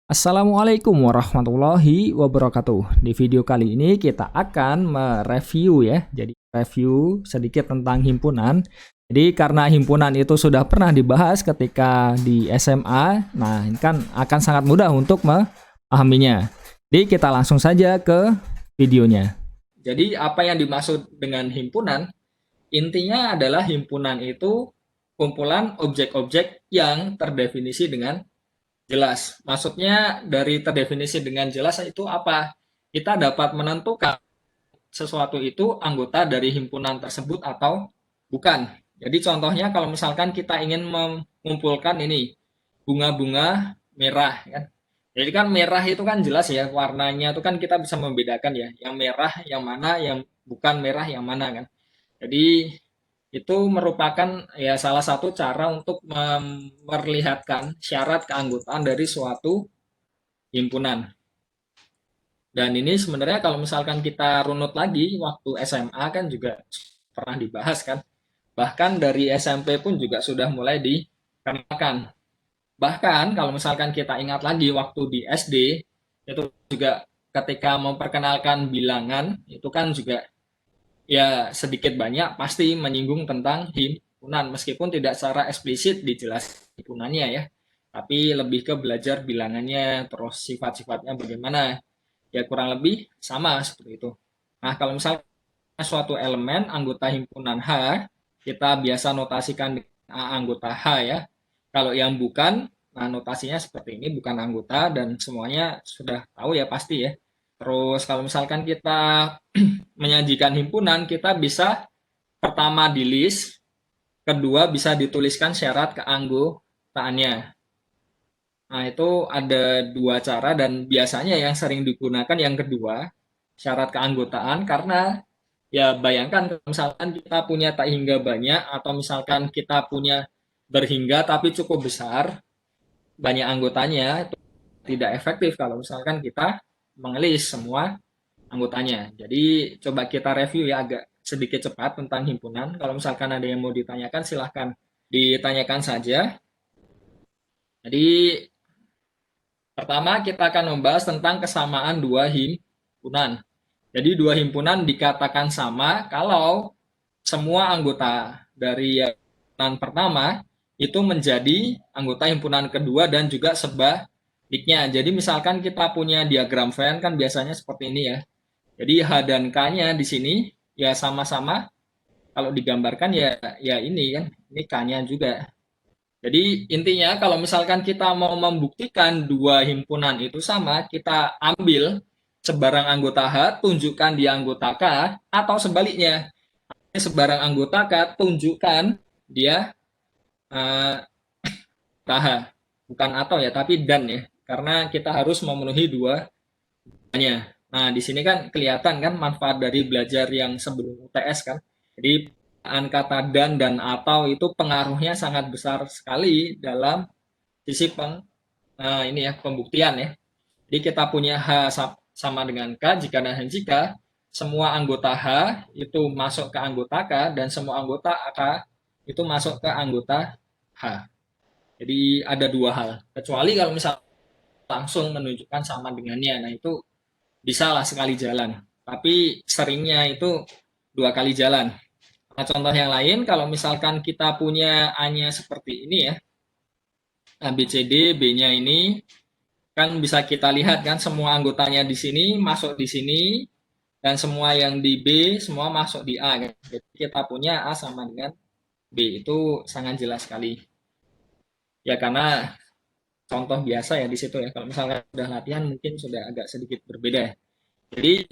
Assalamualaikum warahmatullahi wabarakatuh. Di video kali ini kita akan mereview ya. Jadi review sedikit tentang himpunan. Jadi karena himpunan itu sudah pernah dibahas ketika di SMA, nah ini kan akan sangat mudah untuk memahaminya. Jadi kita langsung saja ke videonya. Jadi apa yang dimaksud dengan himpunan? Intinya adalah himpunan itu kumpulan objek-objek yang terdefinisi dengan jelas. Maksudnya dari terdefinisi dengan jelas itu apa? Kita dapat menentukan sesuatu itu anggota dari himpunan tersebut atau bukan. Jadi contohnya kalau misalkan kita ingin mengumpulkan ini bunga-bunga merah kan. Jadi kan merah itu kan jelas ya, warnanya itu kan kita bisa membedakan ya, yang merah yang mana, yang bukan merah yang mana kan. Jadi itu merupakan ya salah satu cara untuk memperlihatkan syarat keanggotaan dari suatu himpunan. Dan ini sebenarnya kalau misalkan kita runut lagi waktu SMA kan juga pernah dibahas kan. Bahkan dari SMP pun juga sudah mulai dikenalkan. Bahkan kalau misalkan kita ingat lagi waktu di SD itu juga ketika memperkenalkan bilangan itu kan juga ya sedikit banyak pasti menyinggung tentang himpunan meskipun tidak secara eksplisit dijelaskan himpunannya ya, tapi lebih ke belajar bilangannya terus sifat-sifatnya bagaimana, ya kurang lebih sama seperti itu. Nah kalau misalnya suatu elemen anggota himpunan H kita biasa notasikan dengan A anggota H ya, kalau yang bukan nah notasinya seperti ini, bukan anggota, dan semuanya sudah tahu ya pasti ya. Terus kalau misalkan kita menyajikan himpunan, kita bisa pertama di list, kedua bisa dituliskan syarat keanggotaannya. Nah, itu ada dua cara dan biasanya yang sering digunakan yang kedua, syarat keanggotaan, karena ya bayangkan misalkan kita punya tak hingga banyak atau misalkan kita punya berhingga tapi cukup besar, banyak anggotanya, itu tidak efektif kalau misalkan kita mengelis semua anggotanya. Jadi coba kita review ya agak sedikit cepat tentang himpunan. Kalau misalkan ada yang mau ditanyakan silahkan ditanyakan saja. Jadi pertama kita akan membahas tentang kesamaan dua himpunan. Jadi dua himpunan dikatakan sama kalau semua anggota dari himpunan pertama itu menjadi anggota himpunan kedua dan juga sebaliknya. Jadi misalkan kita punya diagram Venn kan biasanya seperti ini ya. Jadi H dan K-nya di sini ya sama-sama, kalau digambarkan ya ini kan, ini K-nya juga. Jadi intinya kalau misalkan kita mau membuktikan dua himpunan itu sama, kita ambil sebarang anggota H, tunjukkan di anggota K, atau sebaliknya, sebarang anggota K, tunjukkan dia eh, K H. Bukan atau ya, tapi dan ya. Karena kita harus memenuhi dua-duanya. Nah, di sini kan kelihatan kan manfaat dari belajar yang sebelum UTS kan. Jadi kata dan atau itu pengaruhnya sangat besar sekali dalam sisi ini ya pembuktian ya. Jadi kita punya H sama dengan K jika dan jika semua anggota H itu masuk ke anggota K dan semua anggota K itu masuk ke anggota H. Jadi ada dua hal. Kecuali kalau misalnya langsung menunjukkan sama dengannya. Nah, itu bisa lah sekali jalan. Tapi seringnya itu dua kali jalan. Nah, contoh yang lain, kalau misalkan kita punya A-nya seperti ini ya, A, B, C, D, B-nya ini, kan bisa kita lihat kan semua anggotanya di sini, masuk di sini, dan semua yang di B, semua masuk di A. Kan? Jadi kita punya A sama dengan B, itu sangat jelas sekali. Ya karena contoh biasa ya di situ ya, kalau misalnya sudah latihan mungkin sudah agak sedikit berbeda. Jadi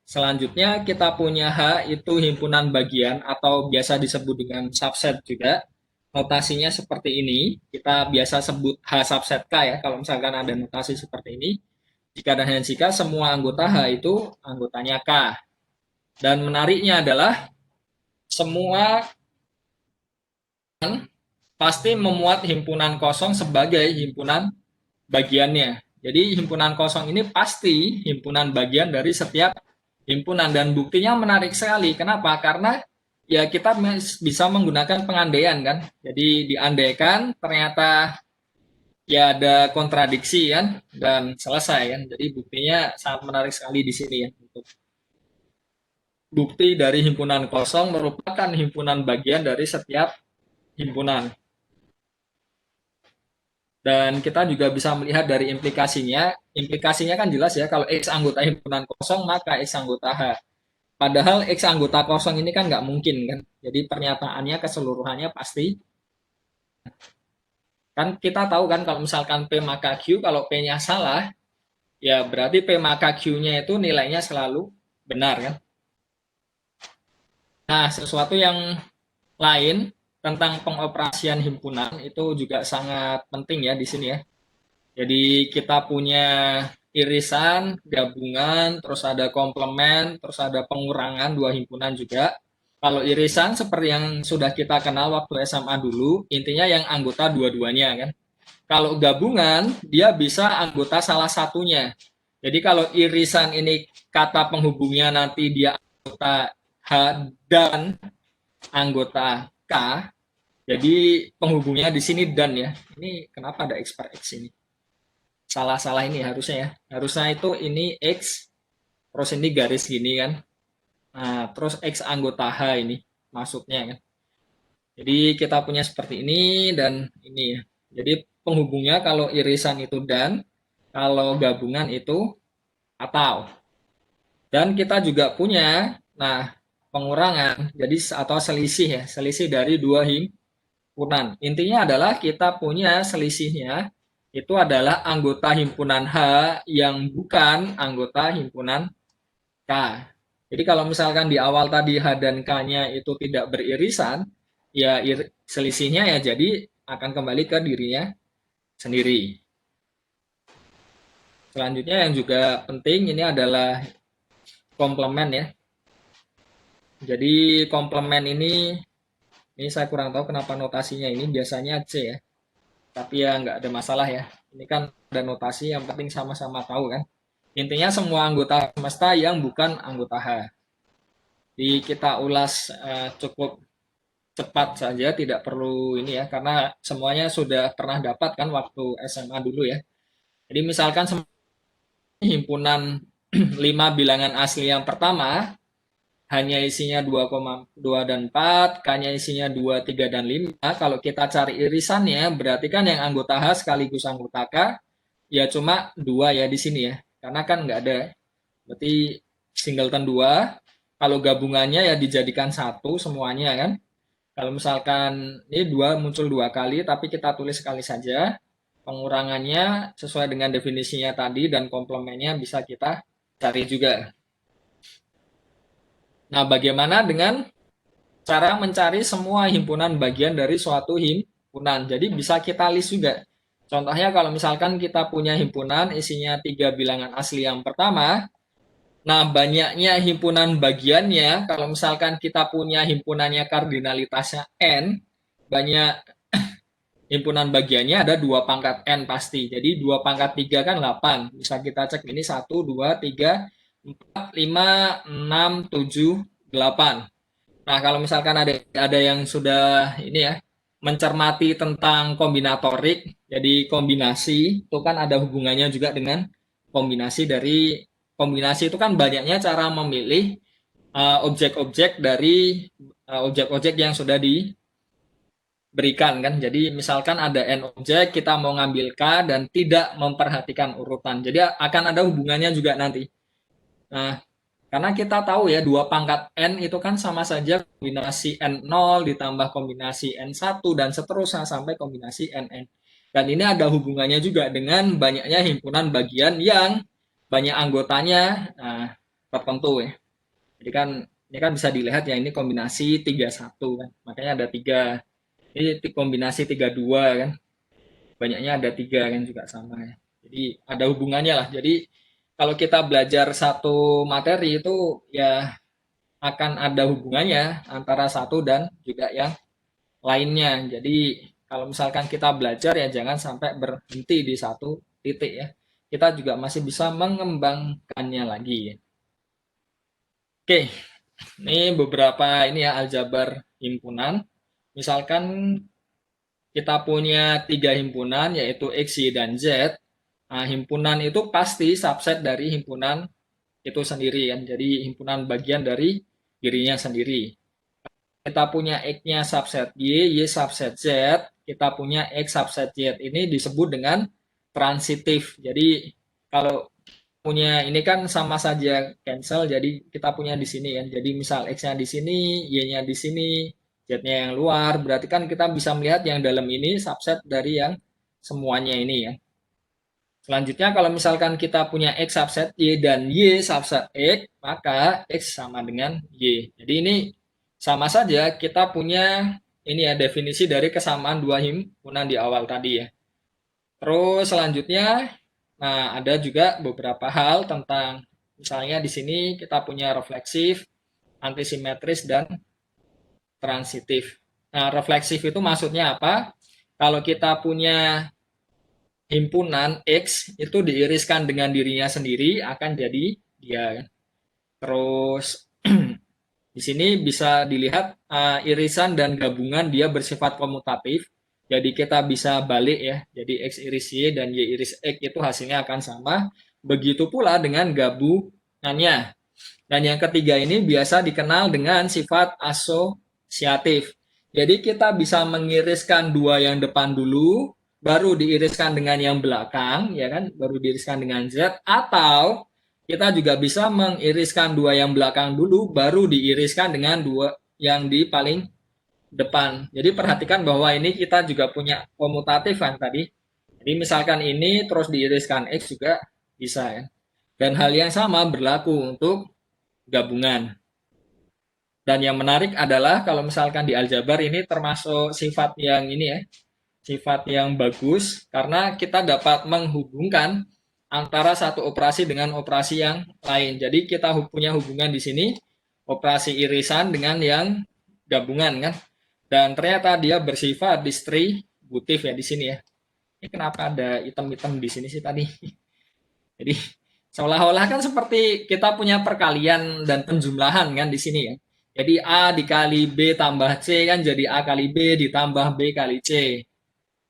selanjutnya kita punya H itu himpunan bagian atau biasa disebut dengan subset juga. Notasinya seperti ini. Kita biasa sebut H subset K ya kalau misalkan ada notasi seperti ini. Jika dan hanya jika semua anggota H itu anggotanya K. Dan menariknya adalah semua pasti memuat himpunan kosong sebagai himpunan bagiannya. Jadi himpunan kosong ini pasti himpunan bagian dari setiap himpunan dan buktinya menarik sekali. Kenapa? Karena ya kita bisa menggunakan pengandaian kan. Jadi diandaikan ternyata ya ada kontradiksi kan dan selesai kan. Jadi buktinya sangat menarik sekali di sini ya. Bukti dari himpunan kosong merupakan himpunan bagian dari setiap himpunan. Dan kita juga bisa melihat dari implikasinya. Implikasinya kan jelas ya, kalau X anggota himpunan kosong, maka X anggota H. Padahal X anggota kosong ini kan nggak mungkin kan. Jadi pernyataannya keseluruhannya pasti. Kan kita tahu kan kalau misalkan P maka Q, kalau P-nya salah, ya berarti P maka Q-nya itu nilainya selalu benar kan. Nah, sesuatu yang lain tentang pengoperasian himpunan itu juga sangat penting ya di sini ya. Jadi kita punya irisan, gabungan, terus ada komplement, terus ada pengurangan dua himpunan juga. Kalau irisan seperti yang sudah kita kenal waktu SMA dulu, intinya yang anggota dua-duanya kan. Kalau gabungan, dia bisa anggota salah satunya. Jadi kalau irisan ini kata penghubungnya nanti dia anggota H dan anggota K, jadi penghubungnya di sini dan ya. Ini kenapa ada X per X ini? Salah-salah ini harusnya ya. Harusnya itu ini X, terus ini garis gini kan. Nah, terus X anggota H ini maksudnya kan. Jadi kita punya seperti ini dan ini ya. Jadi penghubungnya kalau irisan itu dan, kalau gabungan itu atau. Dan kita juga punya, nah pengurangan, jadi atau selisih ya, selisih dari dua himpunan. Intinya adalah kita punya selisihnya itu adalah anggota himpunan H yang bukan anggota himpunan K. Jadi kalau misalkan di awal tadi H dan K-nya itu tidak beririsan, ya selisihnya ya jadi akan kembali ke dirinya sendiri. Selanjutnya yang juga penting ini adalah komplement ya. Jadi komplement ini saya kurang tahu kenapa notasinya ini biasanya C ya. Tapi ya nggak ada masalah ya. Ini kan ada notasi yang penting sama-sama tahu kan. Intinya semua anggota semesta yang bukan anggota H. Jadi kita ulas cukup cepat saja, tidak perlu ini ya, karena semuanya sudah pernah dapat kan waktu SMA dulu ya. Jadi misalkan himpunan 5 bilangan asli yang pertama, hanya isinya 2,2 dan 4, K-nya isinya 2, 3, dan 5. Kalau kita cari irisannya, berarti kan yang anggota H sekaligus anggota K, ya cuma 2 ya di sini ya. Karena kan nggak ada. Berarti singleton 2. Kalau gabungannya ya dijadikan satu semuanya kan. Kalau misalkan ini 2 muncul 2 kali, tapi kita tulis sekali saja. Pengurangannya sesuai dengan definisinya tadi dan komplemennya bisa kita cari juga. Nah, bagaimana dengan cara mencari semua himpunan bagian dari suatu himpunan? Jadi bisa kita list juga. Contohnya kalau misalkan kita punya himpunan isinya 3 bilangan asli yang pertama, nah banyaknya himpunan bagiannya, kalau misalkan kita punya himpunannya kardinalitasnya N, banyak himpunan bagiannya ada 2 pangkat N pasti. Jadi 2 pangkat 3 kan 8. Bisa kita cek ini 1, 2, 3, 4, 5, 6, 7, 8. Nah, kalau misalkan ada yang sudah ini ya, mencermati tentang kombinatorik, jadi kombinasi itu kan ada hubungannya juga dengan kombinasi itu kan banyaknya cara memilih objek-objek dari objek-objek yang sudah diberikan kan. Jadi misalkan ada n objek, kita mau ngambil k dan tidak memperhatikan urutan. Jadi akan ada hubungannya juga nanti. Nah, karena kita tahu ya, 2 pangkat N itu kan sama saja kombinasi N0 ditambah kombinasi N1 dan seterusnya sampai kombinasi NN. Dan ini ada hubungannya juga dengan banyaknya himpunan bagian yang banyak anggotanya tertentu ya. Jadi kan ini kan bisa dilihat ya, ini kombinasi 31 kan. Makanya ada 3. Ini kombinasi 32 kan. Banyaknya ada 3 kan juga sama ya. Jadi ada hubungannya lah. Jadi kalau kita belajar satu materi itu ya akan ada hubungannya antara satu dan juga yang lainnya. Jadi kalau misalkan kita belajar ya jangan sampai berhenti di satu titik ya. Kita juga masih bisa mengembangkannya lagi. Oke, ini beberapa ini ya aljabar himpunan. Misalkan kita punya 3 himpunan yaitu X, Y, dan Z. Nah, himpunan itu pasti subset dari himpunan itu sendiri kan. Jadi himpunan bagian dari dirinya sendiri. Kita punya X-nya subset Y, Y subset Z, kita punya X subset Z. Ini disebut dengan transitif. Jadi kalau punya ini kan sama saja cancel, jadi kita punya di sini kan. Jadi misal X-nya di sini, Y-nya di sini, Z-nya yang luar, berarti kan kita bisa melihat yang dalam ini subset dari yang semuanya ini ya. Selanjutnya kalau misalkan kita punya X subset Y dan Y subset X, maka X sama dengan Y. Jadi ini sama saja kita punya ini ya definisi dari kesamaan dua himpunan di awal tadi ya. Terus selanjutnya, nah ada juga beberapa hal tentang misalnya di sini kita punya refleksif, antisimetris, dan transitif. Nah, refleksif itu maksudnya apa? Kalau kita punya himpunan X itu diiriskan dengan dirinya sendiri akan jadi dia. Terus di sini bisa dilihat irisan dan gabungan dia bersifat komutatif. Jadi kita bisa balik ya. Jadi X iris Y dan Y iris X itu hasilnya akan sama. Begitu pula dengan gabungannya. Dan yang ketiga ini biasa dikenal dengan sifat asosiatif. Jadi kita bisa mengiriskan dua yang depan dulu, baru diiriskan dengan yang belakang, ya kan? Baru diiriskan dengan Z, atau kita juga bisa mengiriskan dua yang belakang dulu, baru diiriskan dengan dua yang di paling depan. Jadi perhatikan bahwa ini kita juga punya komutatif kan tadi. Jadi misalkan ini terus diiriskan X juga bisa ya. Dan hal yang sama berlaku untuk gabungan. Dan yang menarik adalah kalau misalkan di aljabar ini termasuk sifat yang ini ya, sifat yang bagus karena kita dapat menghubungkan antara satu operasi dengan operasi yang lain. Jadi kita punya hubungan di sini operasi irisan dengan yang gabungan kan. Dan ternyata dia bersifat distributif ya di sini ya. Ini kenapa ada item-item di sini sih tadi? Jadi seolah-olah kan seperti kita punya perkalian dan penjumlahan kan di sini ya. Jadi A dikali B tambah C kan jadi A kali B ditambah B kali C.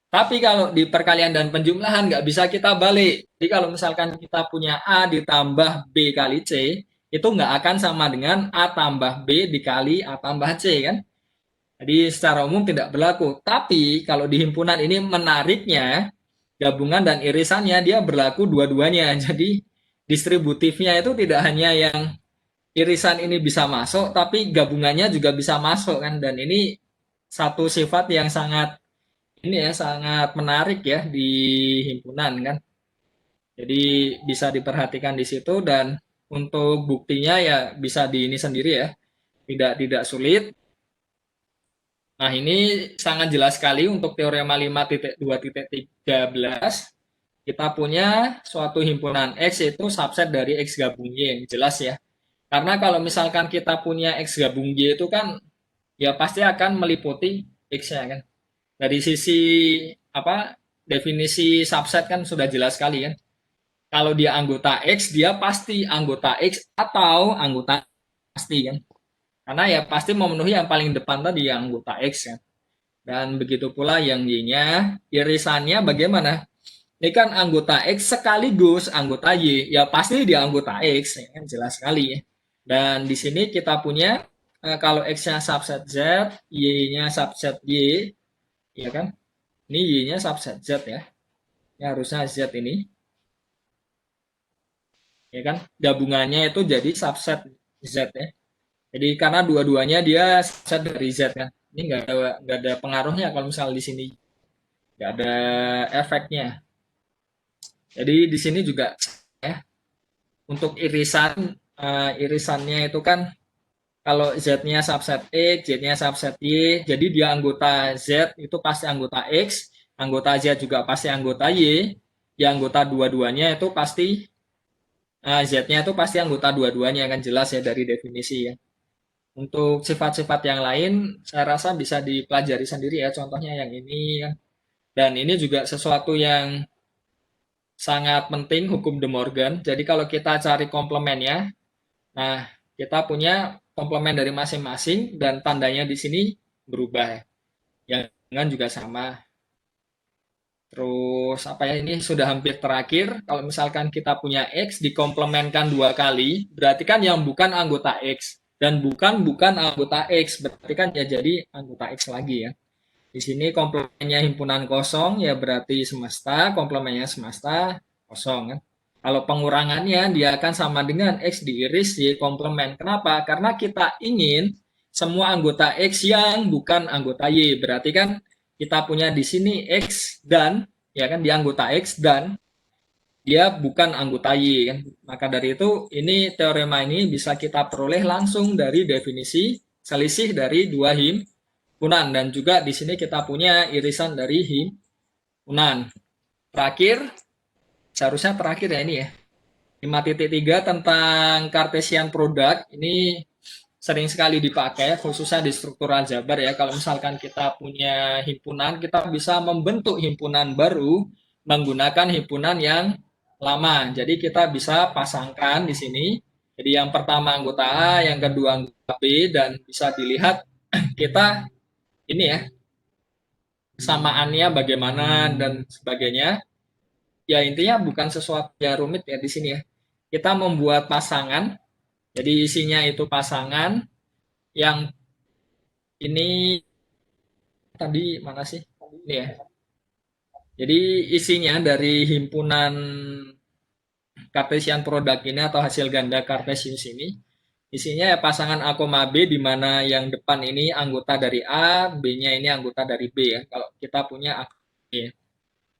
Tapi kalau di perkalian dan penjumlahan nggak bisa kita balik. Jadi kalau misalkan kita punya A ditambah B kali C, itu nggak akan sama dengan A tambah B dikali A tambah C kan. Jadi secara umum tidak berlaku. Tapi kalau di himpunan ini menariknya, gabungan dan irisannya dia berlaku dua-duanya. Jadi distributifnya itu tidak hanya yang irisan ini bisa masuk, tapi gabungannya juga bisa masuk kan. Dan ini satu sifat yang sangat ini ya sangat menarik ya di himpunan kan. Jadi bisa diperhatikan di situ dan untuk buktinya ya bisa di ini sendiri ya. Tidak sulit. Nah, ini sangat jelas sekali untuk teorema 5.2.13. Kita punya suatu himpunan X itu subset dari X gabung Y. Jelas ya. Karena kalau misalkan kita punya X gabung Y itu kan ya pasti akan meliputi X-nya kan. Dari sisi apa definisi subset kan sudah jelas sekali kan. Kalau dia anggota X, dia pasti anggota X atau anggota pasti kan. Karena ya pasti memenuhi yang paling depan tadi yang anggota X kan. Dan begitu pula yang Y-nya, irisannya bagaimana? Ini kan anggota X sekaligus anggota Y, ya pasti dia anggota X, ya kan jelas sekali ya. Dan di sini kita punya kalau X-nya subset Z, Y-nya subset Y, ya kan? Ini Y-nya subset Z ya. Ini harusnya Z ini, ya kan? Gabungannya itu jadi subset Z ya. Jadi karena dua-duanya dia subset dari Z kan. Ini nggak ada pengaruhnya kalau misal di sini nggak ada efeknya. Jadi di sini juga ya untuk irisannya itu kan kalau Z-nya subset X, Z-nya subset Y, jadi dia anggota Z itu pasti anggota X, anggota Z juga pasti anggota Y, yang anggota dua-duanya itu pasti Z-nya itu pasti anggota dua-duanya kan jelas ya dari definisi ya. Untuk sifat-sifat yang lain saya rasa bisa dipelajari sendiri ya contohnya yang ini ya. Dan ini juga sesuatu yang sangat penting hukum De Morgan. Jadi kalau kita cari komplemennya, nah kita punya komplement dari masing-masing dan tandanya di sini berubah. Yang dengan juga sama. Terus apa ya, ini sudah hampir terakhir. Kalau misalkan kita punya X dikomplementkan 2 kali, berarti kan yang bukan anggota X dan bukan anggota X, berarti kan ya jadi anggota X lagi ya. Di sini komplemennya himpunan kosong ya berarti semesta, komplemennya semesta kosong kan. Kalau pengurangannya dia akan sama dengan X diiris Y komplement. Kenapa? Karena kita ingin semua anggota X yang bukan anggota Y. Berarti kan kita punya di sini X dan ya kan dia anggota X dan dia bukan anggota Y kan. Maka dari itu ini teorema ini bisa kita peroleh langsung dari definisi selisih dari dua himpunan dan juga di sini kita punya irisan dari himpunan. Terakhir, seharusnya terakhir ya ini ya. 5.3 tentang Cartesian product ini sering sekali dipakai khususnya di struktural aljabar ya. Kalau misalkan kita punya himpunan, kita bisa membentuk himpunan baru menggunakan himpunan yang lama. Jadi kita bisa pasangkan di sini. Jadi yang pertama anggota A, yang kedua anggota B dan bisa dilihat kita ini ya kesamaannya bagaimana dan sebagainya. Ya intinya bukan sesuatu yang rumit ya di sini ya. Kita membuat pasangan. Jadi isinya itu pasangan yang ini tadi mana sih? Ini ya. Jadi isinya dari himpunan Cartesian product ini atau hasil ganda Cartesius ini isinya ya pasangan A, B di mana yang depan ini anggota dari A, B-nya ini anggota dari B ya. Kalau kita punya A, B.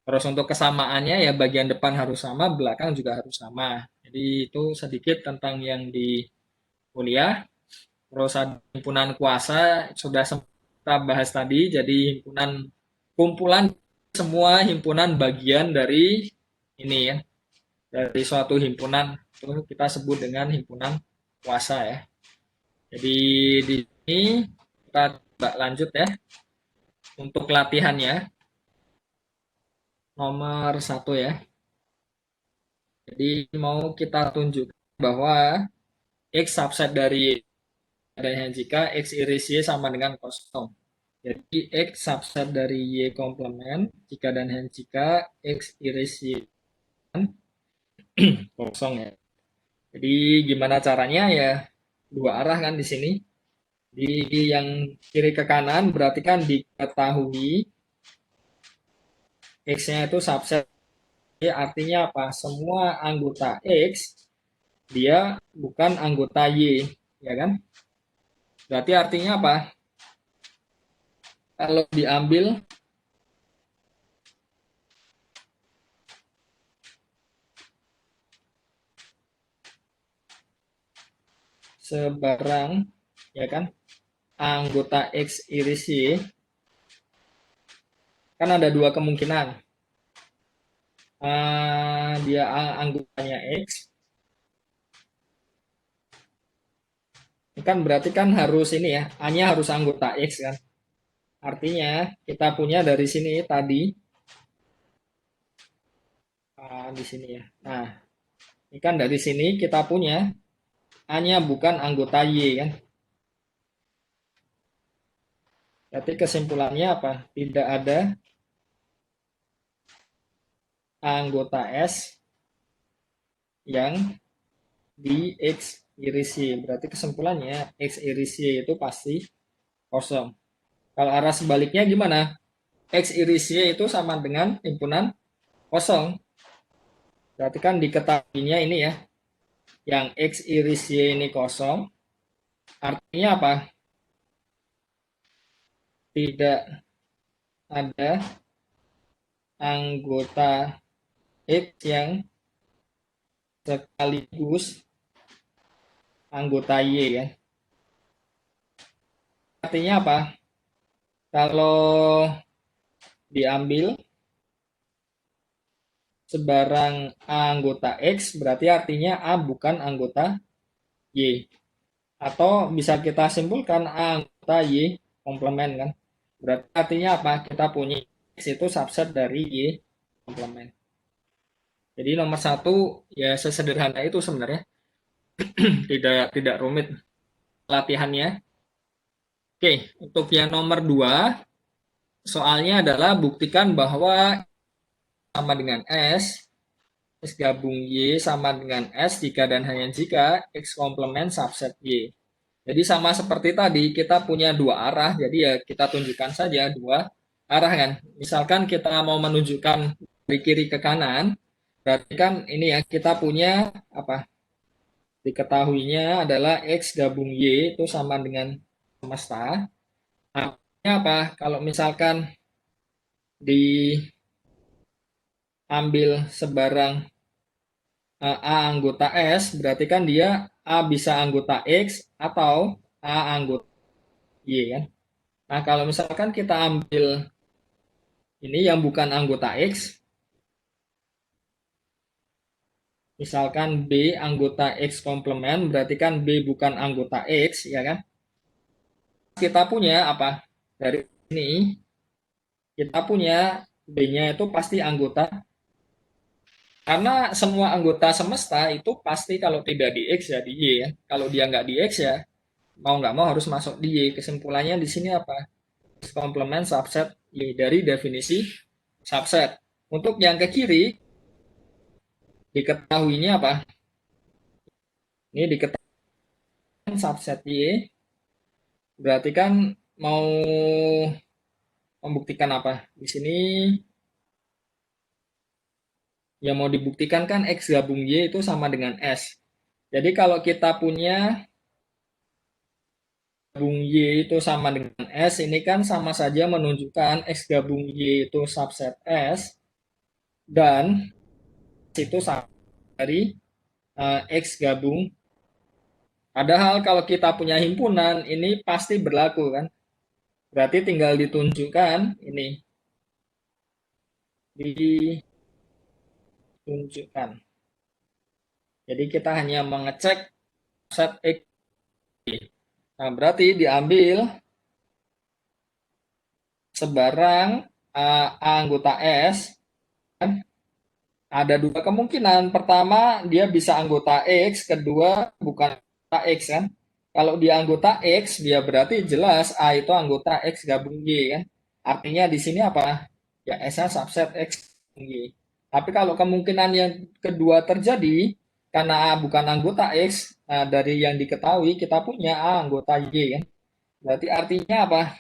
Terus untuk kesamaannya ya bagian depan harus sama, belakang juga harus sama. Jadi itu sedikit tentang yang di kuliah. Terus ada himpunan kuasa sudah kita bahas tadi. Jadi himpunan kumpulan semua himpunan bagian dari ini ya, dari suatu himpunan itu kita sebut dengan himpunan kuasa ya. Jadi di sini kita lanjut ya untuk latihannya nomor 1 ya. Jadi mau kita tunjuk bahwa X subset dari adanya jika X iris Y sama dengan kosong. Jadi X subset dari Y komplement jika dan hanya jika X iris Y kosong ya. Jadi gimana caranya ya dua arah kan di sini. Di yang kiri ke kanan berarti kan diketahui X-nya itu subset. Artinya apa? Semua anggota X dia bukan anggota Y, ya kan? Berarti artinya apa? Kalau diambil sebarang, ya kan? Anggota X iris Y, kan ada dua kemungkinan. Dia anggotanya X, kan berarti kan harus ini ya, A-nya harus anggota X kan. Artinya kita punya dari sini tadi di sini ya. Nah, ini kan dari sini kita punya A-nya bukan anggota Y kan. Berarti kesimpulannya apa? Tidak ada anggota S yang di X iris Y. Berarti kesimpulannya X iris Y itu pasti kosong. Kalau arah sebaliknya gimana? X iris Y itu sama dengan himpunan kosong. Berarti kan diketahuinya ini ya. Yang X iris Y ini kosong. Artinya apa? Tidak ada anggota X yang sekaligus anggota Y ya. Artinya apa? Kalau diambil sebarang anggota X berarti artinya A bukan anggota Y. Atau bisa kita simpulkan A anggota Y komplement kan. Berarti artinya apa? Kita punya X itu subset dari Y komplement. Jadi nomor 1 ya sesederhana itu sebenarnya. tidak rumit latihannya. Oke, untuk yang nomor 2 soalnya adalah buktikan bahwa sama dengan S, X gabung Y sama dengan S jika dan hanya jika X komplement subset Y. Jadi sama seperti tadi, kita punya dua arah, jadi ya kita tunjukkan saja dua arah kan. Misalkan kita mau menunjukkan dari kiri ke kanan, berarti kan ini ya kita punya apa? Diketahuinya adalah X gabung Y itu sama dengan semesta. Artinya apa? Kalau misalkan diambil sebarang A anggota S, berarti kan dia A bisa anggota X atau A anggota Y kan. Nah, kalau misalkan kita ambil ini yang bukan anggota X, misalkan B anggota X komplement, berarti kan B bukan anggota X, ya kan? Kita punya apa? Dari sini, kita punya B-nya itu pasti anggota. Karena semua anggota semesta itu pasti kalau tidak di X ya di Y ya. Kalau dia nggak di X ya, mau nggak mau harus masuk di Y. Kesimpulannya di sini apa? X komplement subset Y dari definisi subset. Untuk yang ke kiri, diketahuinya apa? Ini diketahui subset Y, berarti kan mau membuktikan apa? Di sini yang mau dibuktikan kan X gabung Y itu sama dengan S. Jadi kalau kita punya gabung Y itu sama dengan S, ini kan sama saja menunjukkan X gabung Y itu subset S, dan itu sama dari X gabung. Padahal kalau kita punya himpunan, ini pasti berlaku kan. Berarti tinggal ditunjukkan ini. Ditunjukkan. Jadi kita hanya mengecek set X. Nah, berarti diambil sebarang anggota S, kan? Ada dua kemungkinan. Pertama, dia bisa anggota X, kedua bukan anggota X kan. Kalau dia anggota X, dia berarti jelas A itu anggota X gabung Y kan. Artinya di sini apa? Ya S-nya subset X gabung Y. Tapi kalau kemungkinan yang kedua terjadi, karena A bukan anggota X, nah dari yang diketahui kita punya A anggota Y kan. Berarti artinya apa?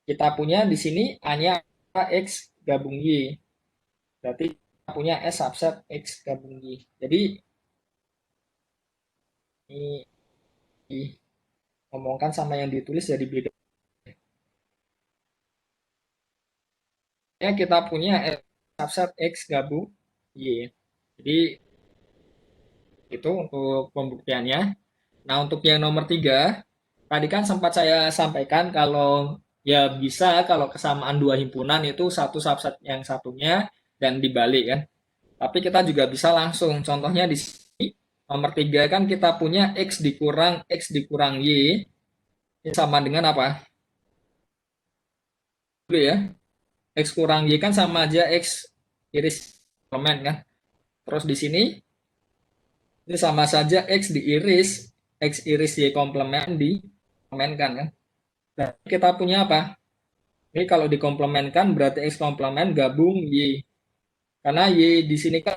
Kita punya di sini A-nya X gabung Y. Berarti kita punya S subset X gabung Y. Jadi ini ngomongkan sama yang ditulis jadi beda. Ya kita punya S subset X gabung Y. Jadi itu untuk pembuktiannya. Nah untuk yang nomor 3, tadi kan sempat saya sampaikan kalau ya bisa kalau kesamaan dua himpunan itu satu subset yang satunya dan dibalik kan. Tapi kita juga bisa langsung. Contohnya di sini nomor 3 kan kita punya X dikurang Y ini sama dengan apa? Dulu ya. X kurang Y kan sama aja X iris komplement kan. Terus di sini ini sama saja X iris Y komplement dikomplementkan kan. Nah, kita punya apa? Ini kalau dikomplementkan berarti X komplement gabung Y. Karena Y di sini kan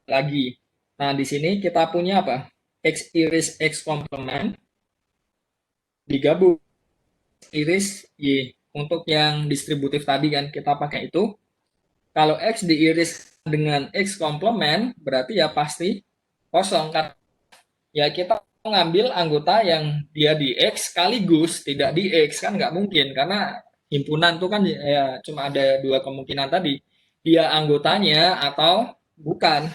lagi. Nah, di sini kita punya apa? X iris X komplement digabung iris Y. Untuk yang distributif tadi kan kita pakai itu. Kalau X diiris dengan X komplement berarti ya pasti kosong kan. Ya kita ngambil anggota yang dia di X sekaligus tidak di X kan nggak mungkin karena himpunan tuh kan ya cuma ada dua kemungkinan tadi. Dia anggotanya atau bukan.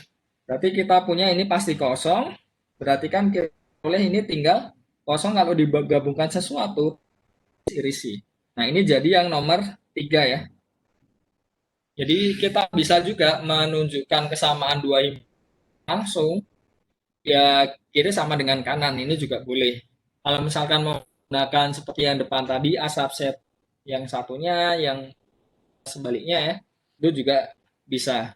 Berarti kita punya ini pasti kosong. Berarti kan kita boleh ini tinggal kosong kalau digabungkan sesuatu irisi. Nah ini jadi yang nomor 3 ya. Jadi kita bisa juga menunjukkan kesamaan dua himpunan langsung ya kiri sama dengan kanan ini juga boleh. Kalau misalkan mau menggunakan seperti yang depan tadi A subset yang satunya yang sebaliknya ya itu juga bisa.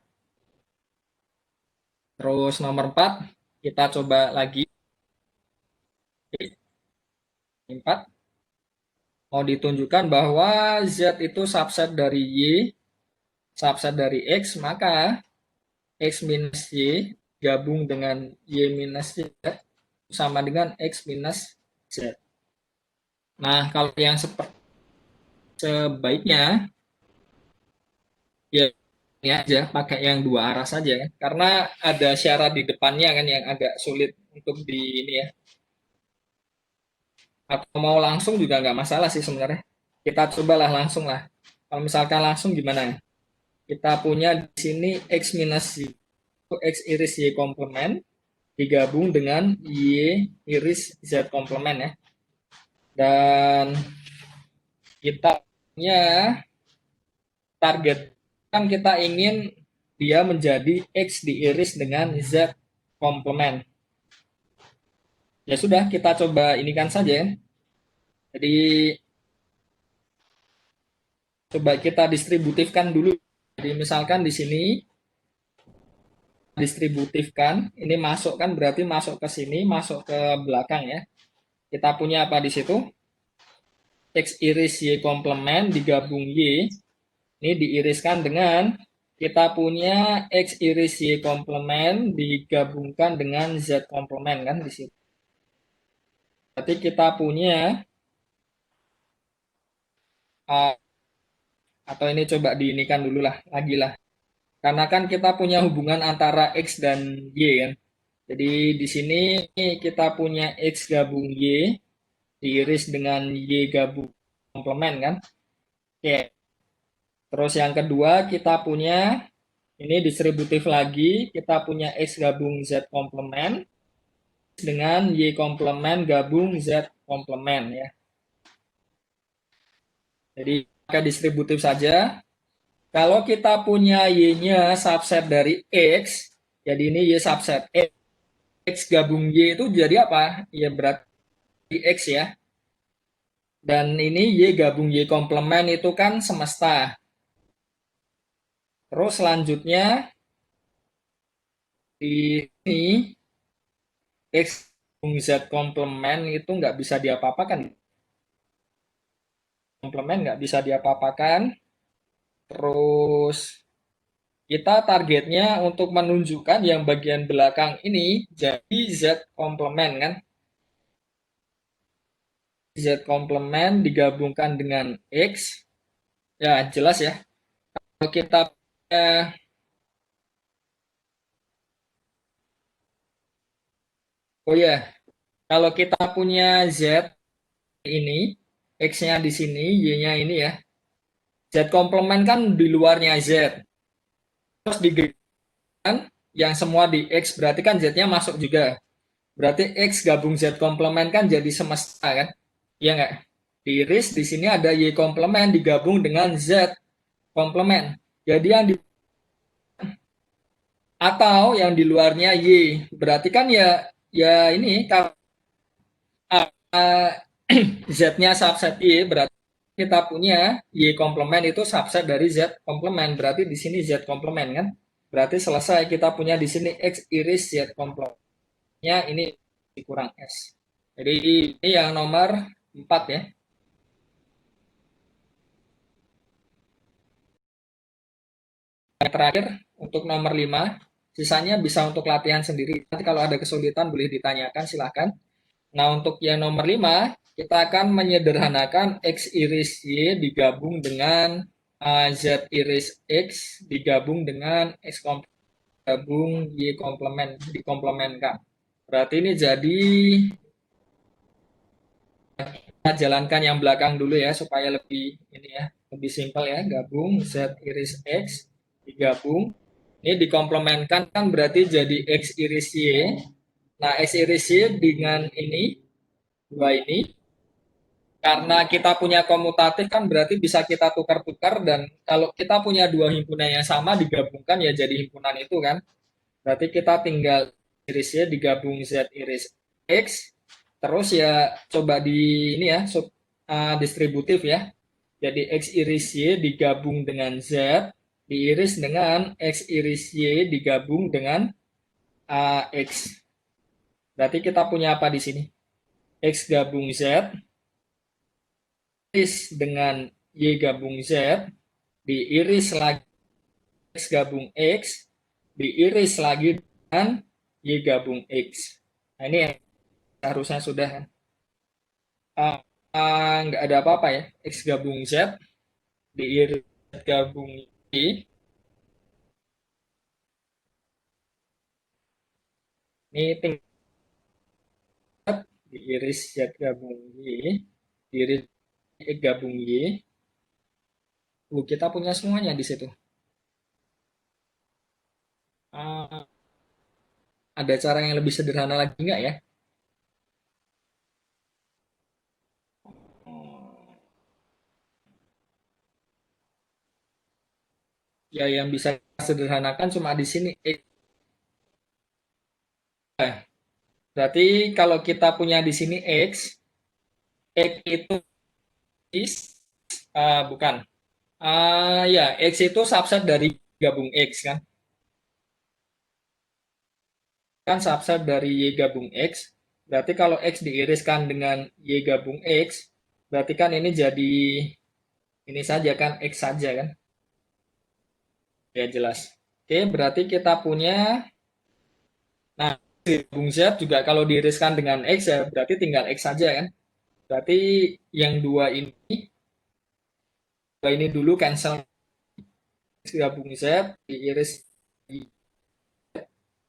Terus nomor 4 kita coba lagi 4 mau ditunjukkan bahwa Z itu subset dari Y subset dari X, maka X minus Y gabung dengan Y minus Z sama dengan X minus Z. Nah, kalau yang sebaiknya ya ini aja pakai yang dua arah saja kan. Karena ada syarat di depannya kan yang agak sulit untuk di ini ya. Atau mau langsung juga nggak masalah sih sebenarnya. Kita cobalah langsung lah. Kalau misalkan langsung gimana? Kita punya di sini X minus Y, X iris Y komplement digabung dengan Y iris Z komplement ya. Dan kita punya target kan kita ingin dia menjadi X diiris dengan Z komplement. Ya sudah, kita coba ini kan saja. Jadi coba kita distributifkan dulu. Jadi misalkan di sini distributifkan, ini masuk kan berarti masuk ke sini, masuk ke belakang ya. Kita punya apa di situ? X iris Y komplement digabung Y. Ini diiriskan dengan kita punya X iris Y komplement digabungkan dengan Z komplement kan di situ. Berarti kita punya atau ini coba diinikan dulu lah, lagi lah. Karena kan kita punya hubungan antara X dan Y kan. Jadi di sini kita punya X gabung Y diiris dengan Y gabung komplement kan. Oke. Terus yang kedua kita punya ini distributif lagi, kita punya X gabung Z komplement dengan Y komplement gabung Z komplement ya. Jadi pakai distributif saja. Kalau kita punya Y-nya subset dari X, jadi ini Y subset X gabung Y itu jadi apa? Ya berarti X ya. Dan ini Y gabung Y komplement itu kan semesta. Terus selanjutnya di sini X gabung Z komplement itu nggak bisa diapa-apakan. Komplement nggak bisa diapa-apakan. Terus kita targetnya untuk menunjukkan yang bagian belakang ini jadi Z komplement kan. Z komplement digabungkan dengan X. Ya, jelas ya. Kalau kita oh ya, kalau kita punya Z ini, X-nya di sini, Y-nya ini ya. Z komplement kan di luarnya Z. Terus digabungkan yang semua di X, berarti kan Z-nya masuk juga. Berarti X gabung Z komplement kan jadi semesta kan? Iya nggak? Diiris di sini ada Y komplement digabung dengan Z komplement. Jadi yang di atau yang di luarnya Y. Berarti kan ya ini kalau Z-nya subset Y berarti kita punya Y komplement itu subset dari Z komplement. Berarti di sini Z komplement kan? Berarti selesai kita punya di sini X iris Z komplementnya ini dikurang S. Jadi ini yang nomor 4 ya. Yang terakhir untuk nomor 5, sisanya bisa untuk latihan sendiri. Nanti kalau ada kesulitan boleh ditanyakan silahkan. Nah untuk yang nomor 5, kita akan menyederhanakan X iris Y digabung dengan Z iris X digabung dengan X gabung Y komplement dikomplementkan. Berarti ini jadi kita jalankan yang belakang dulu ya supaya lebih ini ya, lebih simpel ya. Gabung Z iris X digabung. Ini dikomplementkan kan berarti jadi X iris Y. Nah, X iris Y dengan ini dua ini karena kita punya komutatif kan berarti bisa kita tukar-tukar dan kalau kita punya dua himpunan yang sama digabungkan ya jadi himpunan itu kan. Berarti kita tinggal iris Y digabung Z iris X terus ya coba di ini ya distributif ya. Jadi X iris Y digabung dengan Z diiris dengan X iris Y digabung dengan X. Berarti kita punya apa di sini? X gabung Z diiris dengan Y gabung Z diiris lagi X gabung X diiris lagi dengan Y gabung X. Nah, ini yang harusnya sudah kan. Nggak ada apa-apa ya. X gabung Z diiris Z gabung Y. Ini tinggal diiris Z gabung Y. Diiris Y gabung Y. Kita punya semuanya di situ. Ada cara yang lebih sederhana lagi nggak ya? Ya yang bisa sederhanakan cuma di sini. Berarti kalau kita punya di sini X itu is bukan. Ya, X itu subset dari gabung X kan? Kan subset dari Y gabung X. Berarti kalau X diiriskan dengan Y gabung X, berarti kan ini jadi ini saja kan, X saja kan? Ya jelas. Oke, berarti kita punya, nah, gabung Z juga kalau diiriskan dengan X ya berarti tinggal X saja kan? Berarti yang dua ini dulu cancel, X gabung Z diiris,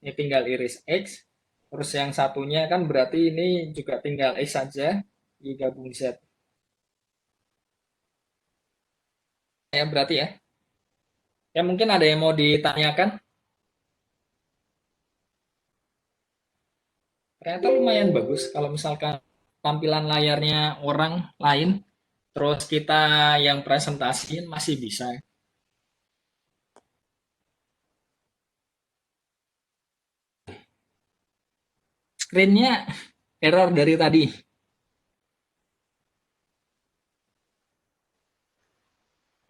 ini tinggal iris X. Terus yang satunya kan berarti ini juga tinggal X saja, Y gabung Z. Ya berarti ya. Ya mungkin ada yang mau ditanyakan. Ternyata lumayan bagus kalau misalkan tampilan layarnya orang lain, terus kita yang presentasiin masih bisa. Screen-nya error dari tadi.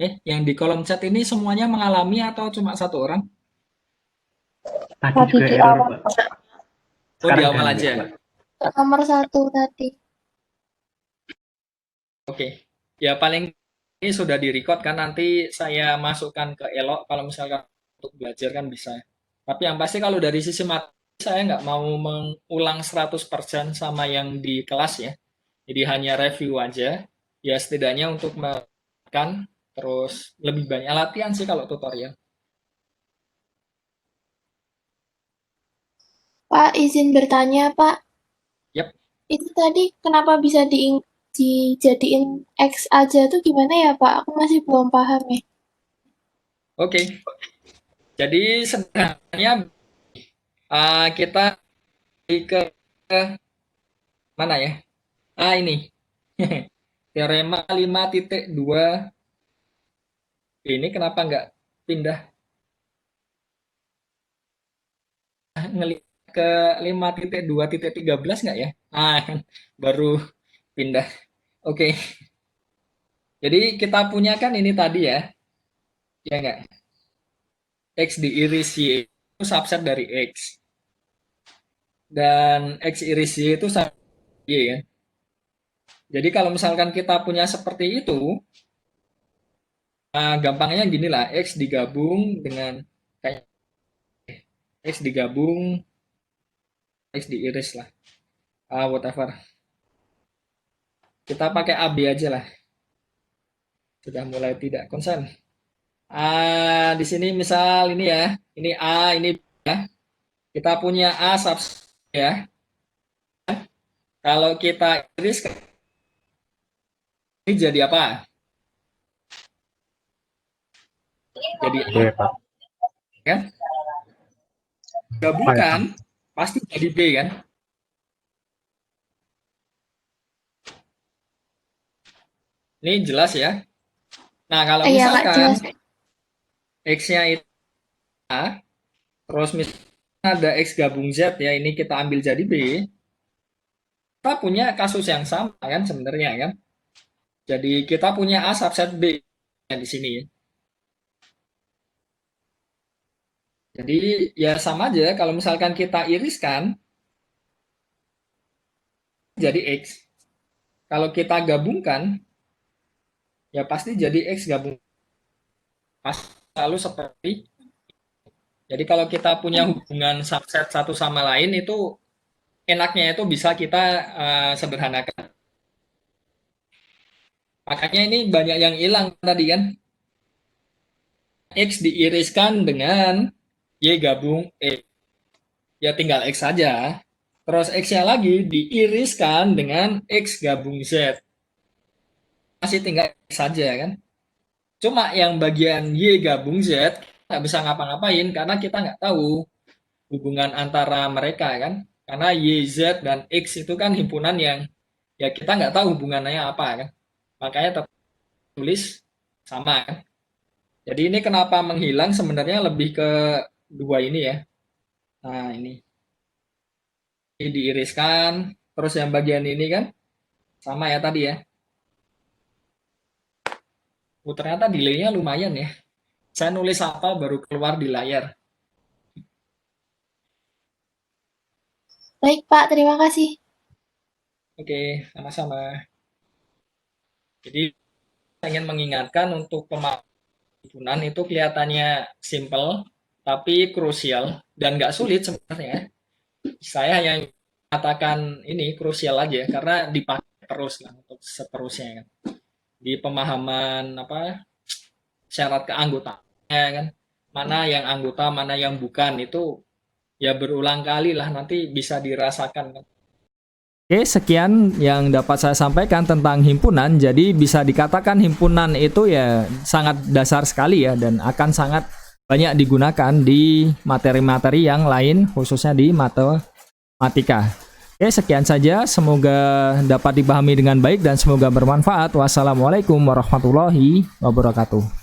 Yang di kolom chat ini semuanya mengalami atau cuma satu orang? Tadi Tadi juga di error, awal, Pak. Oh, di Sekarang udah awal enggak, aja. Pak. nomor 1 tadi. Oke. Ya paling ini sudah direcord kan, nanti saya masukkan ke Elok kalau misalkan untuk belajar kan bisa. Tapi yang pasti kalau dari sisi materi saya nggak mau mengulang 100% sama yang di kelas ya. Jadi hanya review aja. Ya setidaknya untuk menekan, terus lebih banyak latihan sih kalau tutorial. Pak, izin bertanya, Pak. Yap. Itu tadi kenapa bisa dijadiin X aja tuh gimana ya, Pak? Aku masih belum paham ya. Oke. Jadi sebenarnya kita ke mana ya? Ini. Teorema 5.2 ini kenapa nggak pindah ngelihat ke 5.2.13 nggak ya? Baru pindah. Oke. Jadi kita punya kan ini tadi ya, ya nggak? X diiris Y itu subset dari X. Dan X iris Y itu subset Y ya. Jadi kalau misalkan kita punya seperti itu, gampangnya gini lah, X digabung dengan kayak X digabung, X diiris lah. Whatever. Kita pakai AB aja lah. Sudah mulai tidak konsen. Di sini misal ini ya, ini A, ini B ya. Kita punya A subset ya. Kalau kita iris ini jadi apa? Jadi B, A Pak. kan? Apa ya, Pak? Gabungkan pasti jadi B kan? Ini jelas ya. Nah, kalau Iya, Kak, misalkan jelas. X-nya itu A, terus misalnya ada X gabung Z ya, ini kita ambil jadi B, kita punya kasus yang sama kan sebenarnya kan. Jadi kita punya A subset B di sini. Jadi ya sama aja kalau misalkan kita iriskan jadi X. Kalau kita gabungkan ya pasti jadi X gabung. Pas selalu seperti Jadi kalau kita punya hubungan subset satu sama lain itu enaknya itu bisa kita sederhanakan. Makanya ini banyak yang hilang tadi kan. X diiriskan dengan Y gabung E. Ya tinggal X saja. Terus X-nya lagi diiriskan dengan X gabung Z. Masih tinggal X saja kan. Cuma yang bagian Y gabung Z nggak bisa ngapa-ngapain karena kita nggak tahu hubungan antara mereka kan. Karena Y, Z, dan X itu kan himpunan yang ya kita nggak tahu hubungannya apa kan. Makanya tertulis sama kan. Jadi ini kenapa menghilang sebenarnya lebih ke dua ini ya. Nah ini diiriskan, terus yang bagian ini kan sama ya tadi ya. Ternyata delaynya lumayan ya. Saya nulis apa baru keluar di layar. Baik, Pak. Terima kasih. Oke, sama-sama. Jadi saya ingin mengingatkan untuk pemahaman himpunan itu kelihatannya simple tapi krusial dan nggak sulit sebenarnya. Saya hanya katakan ini krusial aja karena dipakai terus lah untuk seterusnya kan. Di pemahaman apa syarat keanggotaannya kan. Mana yang anggota, mana yang bukan itu ya berulang kali lah nanti bisa dirasakan kan. Oke, sekian yang dapat saya sampaikan tentang himpunan. Jadi bisa dikatakan himpunan itu ya sangat dasar sekali ya dan akan sangat banyak digunakan di materi-materi yang lain khususnya di matematika. Oke, sekian saja. Semoga dapat dipahami dengan baik dan semoga bermanfaat. Wassalamualaikum warahmatullahi wabarakatuh.